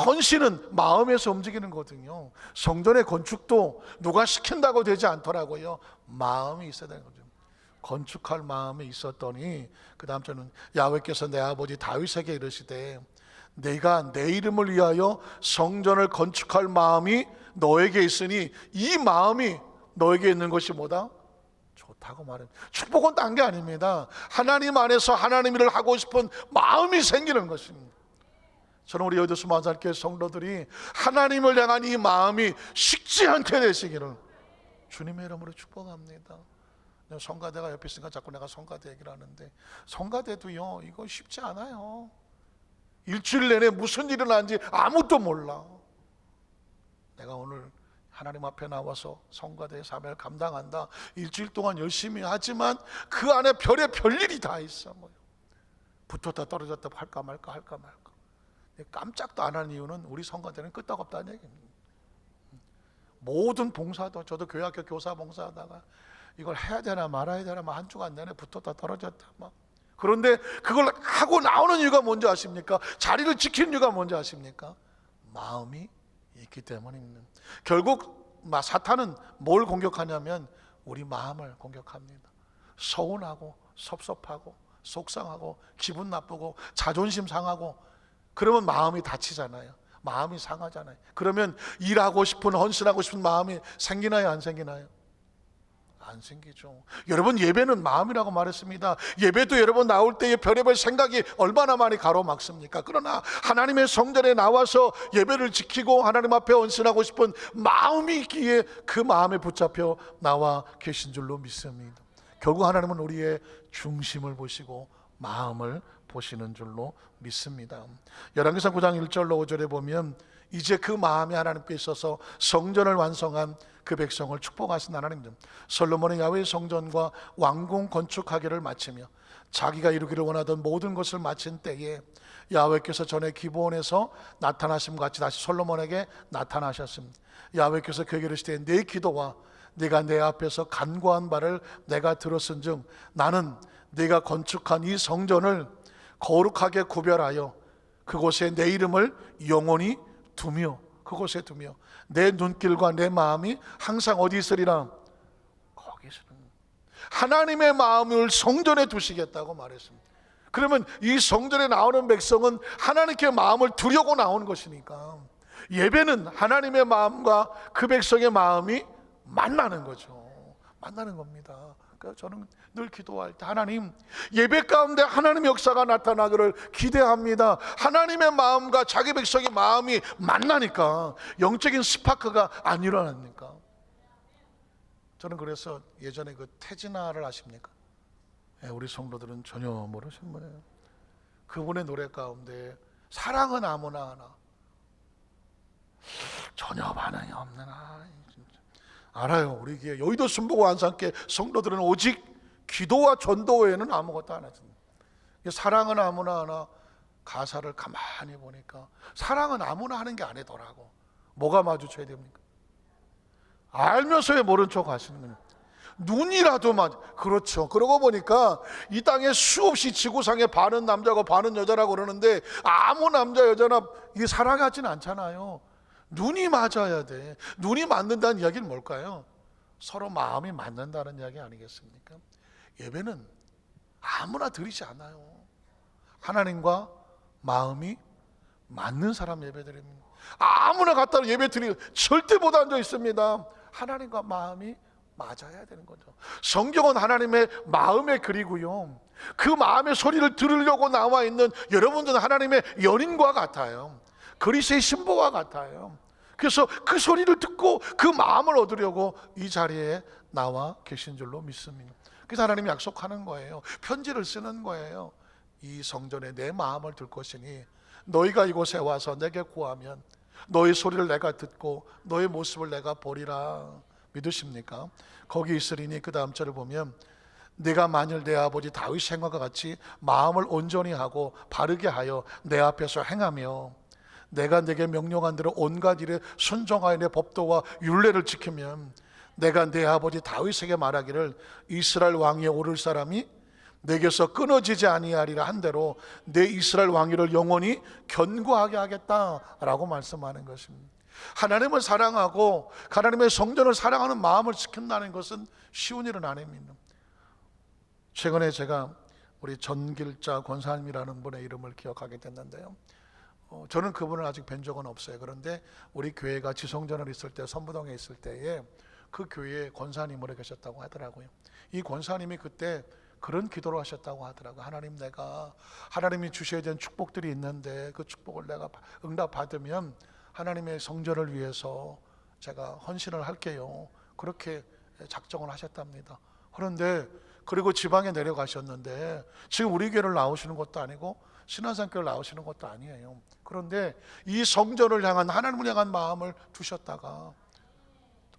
헌신은 마음에서 움직이는 거거든요. 성전의 건축도 누가 시킨다고 되지 않더라고요. 마음이 있어야 되는 거죠. 건축할 마음이 있었더니 그 다음 저는 야훼께서 내 아버지 다윗에게 이르시되 내가 내 이름을 위하여 성전을 건축할 마음이 너에게 있으니 이 마음이 너에게 있는 것이 뭐다? 좋다고 말해요. 축복은 딴 게 아닙니다. 하나님 안에서 하나님 일을 하고 싶은 마음이 생기는 것입니다. 저는 우리 여의도 수만산교회 성도들이 하나님을 향한 이 마음이 식지 않게 되시기를 주님의 이름으로 축복합니다. 성가대가 옆에 있으니까 자꾸 내가 성가대 얘기를 하는데 성가대도요 이거 쉽지 않아요. 일주일 내내 무슨 일이 나는지 아무도 몰라. 내가 오늘 하나님 앞에 나와서 성가대의 사명을 감당한다. 일주일 동안 열심히 하지만 그 안에 별일이 다 있어. 붙었다 떨어졌다 할까 말까. 깜짝도 안 하는 이유는 우리 성가대는 끄떡없다는 얘기입니다. 모든 봉사도 저도 교회학교 교사 봉사하다가 이걸 해야 되나 말아야 되나 한 주간 내내 붙었다 떨어졌다 막. 그런데 그걸 하고 나오는 이유가 뭔지 아십니까? 자리를 지키는 이유가 뭔지 아십니까? 마음이 있기 때문입니다. 결국 사탄은 뭘 공격하냐면 우리 마음을 공격합니다. 서운하고 섭섭하고 속상하고 기분 나쁘고 자존심 상하고 그러면 마음이 다치잖아요. 마음이 상하잖아요. 그러면 일하고 싶은 헌신하고 싶은 마음이 생기나요 안 생기나요? 안 생기죠. 여러분 예배는 마음이라고 말했습니다. 예배도 여러분 나올 때의 별의별 생각이 얼마나 많이 가로막습니까? 그러나 하나님의 성전에 나와서 예배를 지키고 하나님 앞에 헌신하고 싶은 마음이 있기에 그 마음에 붙잡혀 나와 계신 줄로 믿습니다. 결국 하나님은 우리의 중심을 보시고 마음을 보시는 줄로 믿습니다. 열왕기상 9장 1절로 5절에 보면 이제 그 마음이 하나님께 있어서 성전을 완성한 그 백성을 축복하신 하나님입니다. 솔로몬은 야훼의 성전과 왕궁 건축하기를 마치며 자기가 이루기를 원하던 모든 것을 마친 때에 야훼께서 전에 기브온에서 나타나심과 같이 다시 솔로몬에게 나타나셨습니다. 야훼께서 그에게 이르시되 내 기도와 네가 내 앞에서 간구한 바를 내가 들었은즉 나는 네가 건축한 이 성전을 거룩하게 구별하여 그곳에 내 이름을 영원히 두며 그곳에 두며 내 눈길과 내 마음이 항상 어디 있으리라? 거기 있으리라. 하나님의 마음을 성전에 두시겠다고 말했습니다. 그러면 이 성전에 나오는 백성은 하나님께 마음을 두려고 나오는 것이니까 예배는 하나님의 마음과 그 백성의 마음이 만나는 거죠. 만나는 겁니다. 그러니까 저는 늘 기도할 때 하나님, 예배 가운데 하나님의 역사가 나타나기를 기대합니다. 하나님의 마음과 자기 백성의 마음이 만나니까 영적인 스파크가 안 일어납니까? 저는 그래서 예전에 그 태진아를 아십니까? 우리 성도들은 전혀 모르시는 거예요. 그분의 노래 가운데 사랑은 아무나 하나 전혀 반응이 없는 알아요. 우리 교회 여의도 순복음 안산교회 성도들은 오직 기도와 전도 외에는 아무것도 안 하잖아요. 사랑은 아무나 하나 가사를 가만히 보니까 사랑은 아무나 하는 게 아니더라고. 뭐가 마주쳐야 됩니까? 알면서 왜 모른 척 하시는 거예요? 눈이라도 그렇죠. 그러고 보니까 이 땅에 수없이 지구상에 반은 남자고 반은 여자라고 그러는데 아무 남자 여자나 이게 사랑하지는 않잖아요. 눈이 맞아야 돼. 눈이 맞는다는 이야기는 뭘까요? 서로 마음이 맞는다는 이야기 아니겠습니까? 예배는 아무나 드리지 않아요. 하나님과 마음이 맞는 사람 예배 드립니다. 아무나 갖다 예배 드리고 절대 못 앉아 있습니다. 하나님과 마음이 맞아야 되는 거죠. 성경은 하나님의 마음의 글이고요, 그 마음의 소리를 들으려고 나와 있는 여러분들은 하나님의 연인과 같아요. 그리스도의 신부와 같아요. 그래서 그 소리를 듣고 그 마음을 얻으려고 이 자리에 나와 계신 줄로 믿습니다. 그래서 하나님이 약속하는 거예요. 편지를 쓰는 거예요. 이 성전에 내 마음을 둘 것이니 너희가 이곳에 와서 내게 구하면 너희 소리를 내가 듣고 너희 모습을 내가 보리라. 믿으십니까? 거기 있으리니 그 다음 절을 보면 내가 만일 내 아버지 다윗 행하과 같이 마음을 온전히 하고 바르게 하여 내 앞에서 행하며 내가 내게 명령한 대로 온갖 일에 순종하여 내 법도와 율례를 지키면 내가 내 아버지 다윗에게 말하기를 이스라엘 왕위에 오를 사람이 내게서 끊어지지 아니하리라 한 대로 내 이스라엘 왕위를 영원히 견고하게 하겠다라고 말씀하는 것입니다. 하나님을 사랑하고 하나님의 성전을 사랑하는 마음을 지킨다는 것은 쉬운 일은 아닙니다. 최근에 제가 우리 전길자 권사님이라는 분의 이름을 기억하게 됐는데요, 저는 그분을 아직 뵌 적은 없어요. 그런데 우리 교회가 지성전을 있을 때, 선부동에 있을 때에 그 교회에 권사님으로 계셨다고 하더라고요. 이 권사님이 그때 그런 기도를 하셨다고 하더라고요. 하나님, 내가 하나님이 주셔야 되는 축복들이 있는데 그 축복을 내가 응답받으면 하나님의 성전을 위해서 제가 헌신을 할게요. 그렇게 작정을 하셨답니다. 그런데 그리고 지방에 내려가셨는데 지금 우리 교회를 나오시는 것도 아니고 신안산교회를 나오시는 것도 아니에요. 그런데 이 성전을 향한, 하나님을 향한 마음을 두셨다가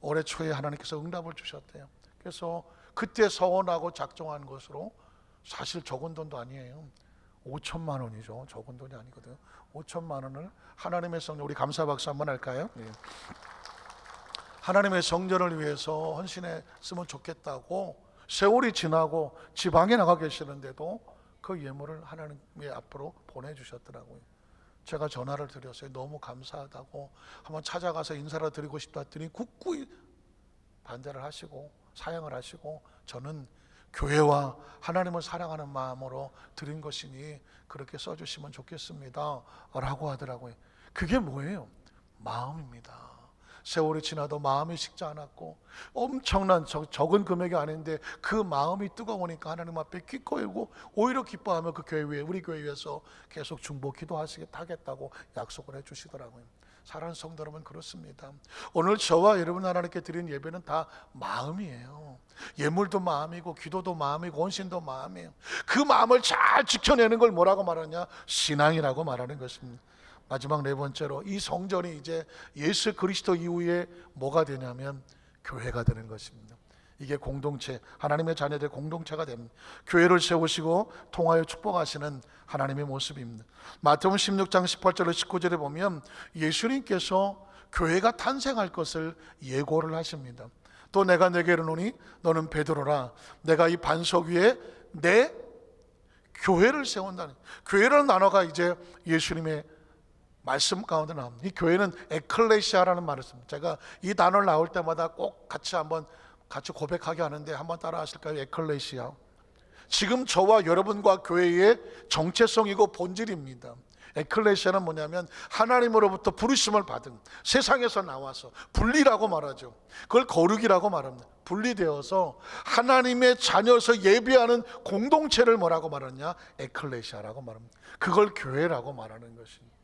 올해 초에 하나님께서 응답을 주셨대요. 그래서 그때 서원하고 작정한 것으로, 사실 적은 돈도 아니에요. 5천만 원이죠. 적은 돈이 아니거든요. 5천만 원을 하나님의 성전, 우리 감사 박수 한번 할까요? 네. 하나님의 성전을 위해서 헌신했으면 좋겠다고 세월이 지나고 지방에 나가 계시는데도 그 예물을 하나님의 앞으로 보내주셨더라고요. 제가 전화를 드렸어요. 너무 감사하다고, 한번 찾아가서 인사를 드리고 싶다 했더니 굳고이 반대를 하시고 사양을 하시고, 저는 교회와 하나님을 사랑하는 마음으로 드린 것이니 그렇게 써주시면 좋겠습니다 라고 하더라고요. 그게 뭐예요? 마음입니다. 세월이 지나도 마음이 식지 않았고 엄청난 적은 금액이 아닌데 그 마음이 뜨거우니까 하나님 앞에 기꺼이고 오히려 기뻐하며 그 교회 위에, 우리 교회 위에서 계속 중보 기도하시겠다고 약속을 해주시더라고요. 사랑하는 성도 여러분, 그렇습니다. 오늘 저와 여러분 하나님께 드린 예배는 다 마음이에요. 예물도 마음이고 기도도 마음이고 헌신도 마음이에요. 그 마음을 잘 지켜내는 걸 뭐라고 말하냐? 신앙이라고 말하는 것입니다. 마지막 네 번째로, 이 성전이 이제 예수 그리스도 이후에 뭐가 되냐면 교회가 되는 것입니다. 이게 공동체, 하나님의 자녀들 공동체가 됩니다. 교회를 세우시고 통하여 축복하시는 하나님의 모습입니다. 마태복음 16장 18절로 19절에 보면 예수님께서 교회가 탄생할 것을 예고를 하십니다. 또 내가 내게 이르노니 너는 베드로라, 내가 이 반석 위에 내 교회를 세운다는, 교회라는 단어가 이제 예수님의 말씀 가운데 나옵니다. 이 교회는 에클레시아라는 말을 씁니다. 제가 이 단어를 나올 때마다 꼭 같이 고백하게 하는데 한번 따라 하실까요? 에클레시아. 지금 저와 여러분과 교회의 정체성이고 본질입니다. 에클레시아는 뭐냐면 하나님으로부터 부르심을 받은, 세상에서 나와서 분리라고 말하죠. 그걸 거룩이라고 말합니다. 분리되어서 하나님의 자녀에서 예배하는 공동체를 뭐라고 말하냐? 에클레시아라고 말합니다. 그걸 교회라고 말하는 것입니다.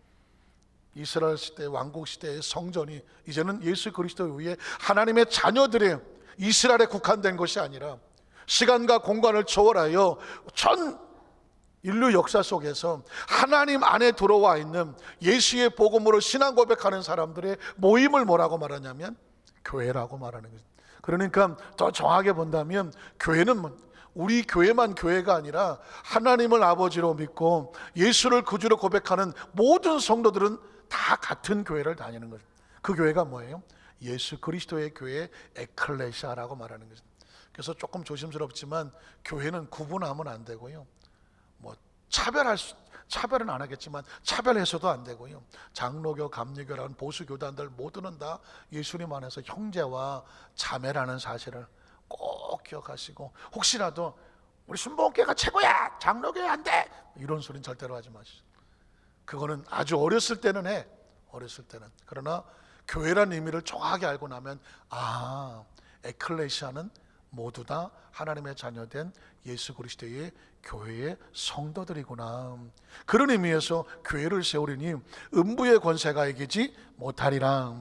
이스라엘 시대, 왕국 시대의 성전이 이제는 예수 그리스도 이후에 하나님의 자녀들의, 이스라엘에 국한된 것이 아니라 시간과 공간을 초월하여 전 인류 역사 속에서 하나님 안에 들어와 있는 예수의 복음으로 신앙 고백하는 사람들의 모임을 뭐라고 말하냐면 교회라고 말하는 거죠. 그러니까 더 정확하게 본다면 교회는 우리 교회만 교회가 아니라 하나님을 아버지로 믿고 예수를 구주로 고백하는 모든 성도들은 다 같은 교회를 다니는 거죠. 그 교회가 뭐예요? 예수 그리스도의 교회, 에클레시아라고 말하는 거죠. 그래서 조금 조심스럽지만 교회는 구분하면 안 되고요. 차별은 안 하겠지만 차별해서도 안 되고요. 장로교, 감리교라는 보수 교단들 모두는 다 예수님 안에서 형제와 자매라는 사실을 꼭 기억하시고, 혹시라도 우리 순복음교회가 최고야, 장로교회 안 돼, 이런 소리는 절대로 하지 마시죠. 그거는 아주 어렸을 때는 해. 어렸을 때는. 그러나 교회라는 의미를 정확하게 알고 나면, 에클레시아는 모두 다 하나님의 자녀된 예수 그리스도의 교회의 성도들이구나. 그런 의미에서 교회를 세우리니 음부의 권세가 이기지 못하리라.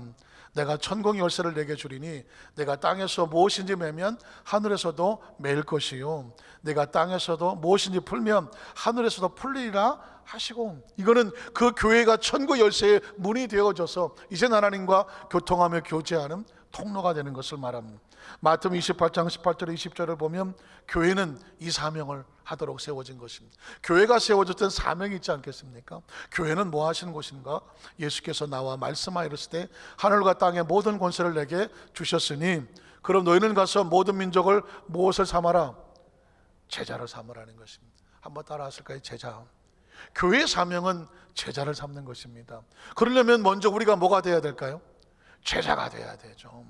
내가 천국의 열쇠를 내게 주리니 내가 땅에서 무엇인지 매면 하늘에서도 매일 것이요, 내가 땅에서도 무엇인지 풀면 하늘에서도 풀리리라 하시고, 이거는 그 교회가 천국 열쇠의 문이 되어져서 이제 하나님과 교통하며 교제하는 통로가 되는 것을 말합니다. 마태복음 28장 18절 20절을 보면 교회는 이 사명을 하도록 세워진 것입니다. 교회가 세워질 땐 사명이 있지 않겠습니까? 교회는 뭐 하시는 곳인가? 예수께서 나와 말씀하였을 때 하늘과 땅의 모든 권세를 내게 주셨으니 그럼 너희는 가서 모든 민족을 무엇을 삼아라? 제자를 삼으라는 것입니다. 한번 따라 하실까요? 제자. 교회의 사명은 제자를 삼는 것입니다. 그러려면 먼저 우리가 뭐가 돼야 될까요? 제자가 돼야 되죠.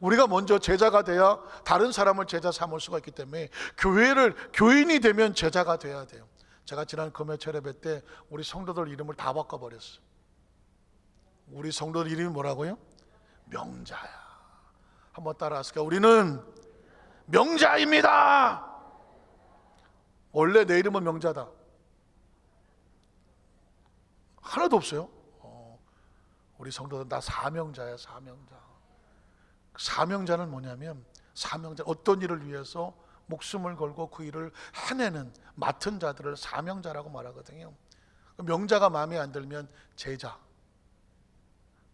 우리가 먼저 제자가 돼야 다른 사람을 제자 삼을 수가 있기 때문에 교인이 되면 제자가 돼야 돼요. 제가 지난 금요일 예배 때 우리 성도들 이름을 다 바꿔버렸어요. 우리 성도들 이름이 뭐라고요? 명자야. 한번 따라하실까요? 우리는 명자입니다. 원래 내 이름은 명자다. 하나도 없어요. 우리 성도들 다 사명자야. 사명자는 뭐냐면, 사명자, 어떤 일을 위해서 목숨을 걸고 그 일을 해내는 맡은 자들을 사명자라고 말하거든요. 명자가 마음에 안 들면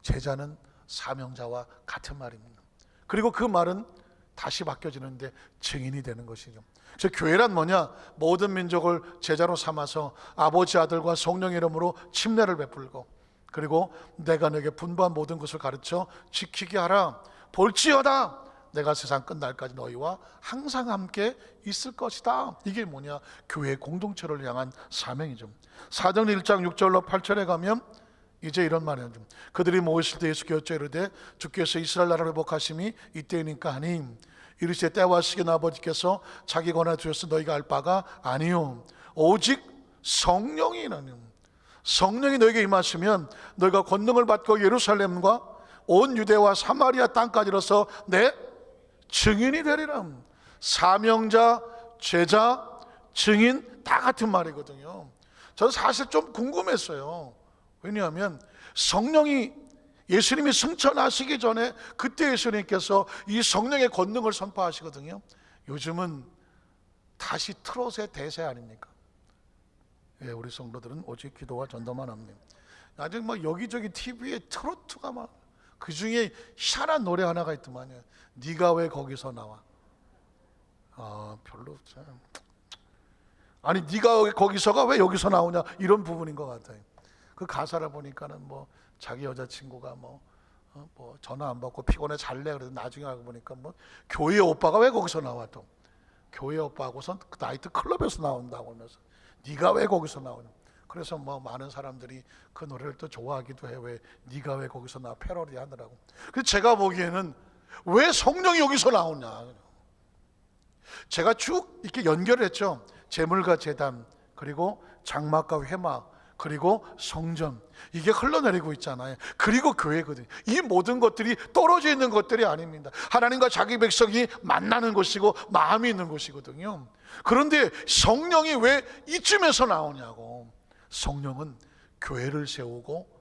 제자는 사명자와 같은 말입니다. 그리고 그 말은 다시 바뀌어지는데 증인이 되는 것이죠. 그래서 교회란 뭐냐? 모든 민족을 제자로 삼아서 아버지, 아들과 성령의 이름으로 침례를 베풀고, 그리고 내가 내게 분부한 모든 것을 가르쳐 지키게 하라. 볼지어다 내가 세상 끝날까지 너희와 항상 함께 있을 것이다. 이게 뭐냐? 교회 공동체를 향한 사명이죠. 사도행전 1장 6절로 8절에 가면 이제 이런 말이에요. 그들이 모였을 때 예수께서 어찌 이르되 주께서 이스라엘 나라를 회복하심이 이때이니까 하니 이르시되 때와 시기는 아버지께서 자기 권한에 두셨으니 너희가 알 바가 아니요 오직 성령이 너에게 임하시면 너희가 권능을 받고 예루살렘과 온 유대와 사마리아 땅까지로서 내 증인이 되리라. 사명자, 제자, 증인 다 같은 말이거든요. 저는 사실 좀 궁금했어요. 왜냐하면 성령이 예수님이 승천하시기 전에 그때 예수님께서 이 성령의 권능을 선포하시거든요. 요즘은 다시 트롯의 대세 아닙니까? 예, 우리 성도들은 오직 기도와 전도만 합니다. 아직 막 여기저기 TV에 트로트가 막, 그 중에 희한한 노래 하나가 있더만요. 네가 왜 거기서 나와? 별로. 아니 네가 거기서가 왜 여기서 나오냐, 이런 부분인 것 같아요. 그 가사를 보니까는 뭐 자기 여자친구가 뭐 전화 안 받고 피곤해 잘래, 그래서 나중에 알고 보니까 뭐 교회 오빠가 왜 거기서 나와, 또 교회 오빠하고선 나이트 클럽에서 나온다고 하면서 네가 왜 거기서 나오냐. 그래서 뭐 많은 사람들이 그 노래를 또 좋아하기도 해요. 왜 네가 왜 거기서 나와, 패러디 하느라고. 그래서 제가 보기에는 왜 성령이 여기서 나오냐, 제가 쭉 이렇게 연결을 했죠. 제물과 제단, 그리고 장막과 회막, 그리고 성전, 이게 흘러내리고 있잖아요. 그리고 교회거든요. 이 모든 것들이 떨어져 있는 것들이 아닙니다. 하나님과 자기 백성이 만나는 곳이고 마음이 있는 곳이거든요. 그런데 성령이 왜 이쯤에서 나오냐고. 성령은 교회를 세우고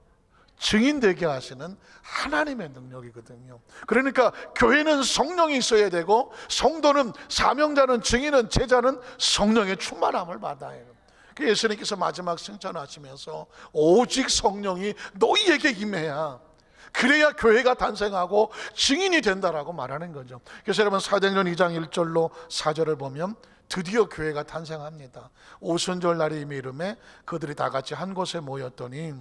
증인되게 하시는 하나님의 능력이거든요. 그러니까 교회는 성령이 있어야 되고, 성도는, 사명자는, 증인은, 제자는 성령의 충만함을 받아요. 예수님께서 마지막 승천하시면서 오직 성령이 너희에게 임해야, 그래야 교회가 탄생하고 증인이 된다라고 말하는 거죠. 그래서 여러분 사도행전 2장 1절로 4절을 보면 드디어 교회가 탄생합니다. 오순절 날의 이름에 그들이 다 같이 한 곳에 모였더니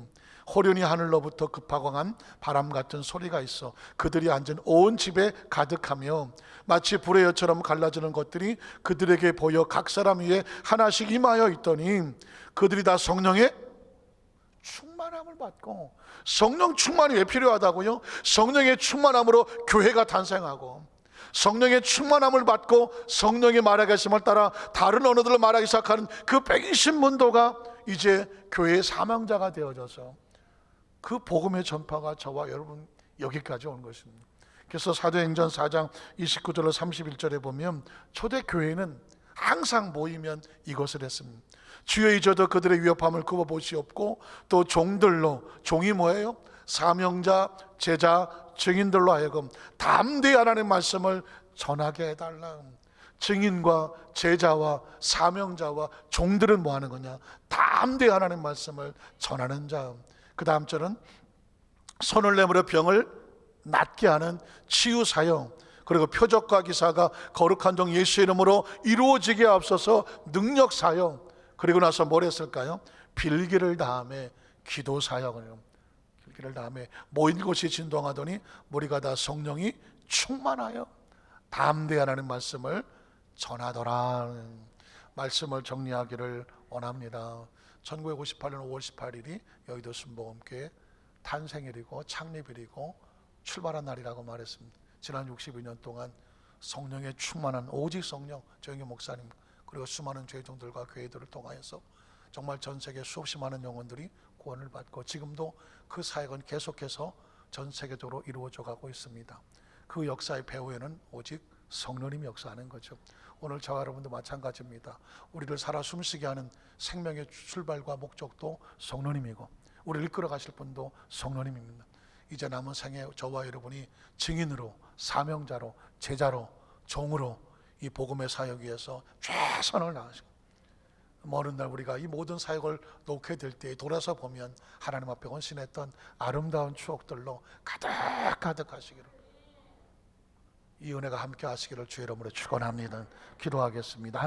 호련히 하늘로부터 급하고 한 바람 같은 소리가 있어 그들이 앉은 온 집에 가득하며, 마치 불의 여처럼 갈라지는 것들이 그들에게 보여 각 사람 위에 하나씩 임하여 있더니 그들이 다 성령의 충만함을 받고. 성령 충만이 왜 필요하다고요? 성령의 충만함으로 교회가 탄생하고, 성령의 충만함을 받고 성령의 말하게 하심을 따라 다른 언어들로 말하기 시작하는 그 120문도가 이제 교회의 사명자가 되어져서 그 복음의 전파가 저와 여러분 여기까지 온 것입니다. 그래서 사도행전 4장 29절로 31절에 보면 초대교회는 항상 모이면 이것을 했습니다. 주여 이저도 그들의 위협함을 굽어보시옵고, 또 종들로, 종이 뭐예요? 사명자, 제자, 증인들로 하여금 담대히 하나님의 말씀을 전하게 해달라. 증인과 제자와 사명자와 종들은 뭐 하는 거냐? 담대히 하나님의 말씀을 전하는 자. 그 다음 절은 손을 내밀어 병을 낫게 하는 치유 사역, 그리고 표적과 기사가 거룩한 종 예수 이름으로 이루어지게 앞서서 능력 사역, 그리고 나서 뭘 했을까요? 빌기를 다음에 기도 사역을, 빌기를 다음에 모인 곳이 진동하더니 무리가 다 성령이 충만하여 담대히 하나님 말씀을 전하더라. 말씀을 정리하기를 원합니다. 1958년 5월 18일이 여의도 순복음교회 탄생일이고 창립일이고 출발한 날이라고 말했습니다. 지난 62년 동안 성령의 충만한 오직 성령, 정영규 목사님 그리고 수많은 죄종들과 교회들을 통하여서 정말 전 세계 수없이 많은 영혼들이 구원을 받고, 지금도 그 사역은 계속해서 전 세계적으로 이루어져 가고 있습니다. 그 역사의 배후에는 오직 성령님이 역사하는 거죠. 오늘 저와 여러분도 마찬가지입니다. 우리를 살아 숨쉬게 하는 생명의 출발과 목적도 성령님이고, 우리를 이끌어 가실 분도 성령님입니다. 이제 남은 생에 저와 여러분이 증인으로, 사명자로, 제자로, 종으로 이 복음의 사역 위해서 최선을 다하시고, 먼 날 우리가 이 모든 사역을 놓게 될 때 돌아서 보면 하나님 앞에 헌신했던 아름다운 추억들로 가득하시기를, 이 은혜가 함께 하시기를 주의 이름으로 축원합니다. 기도하겠습니다.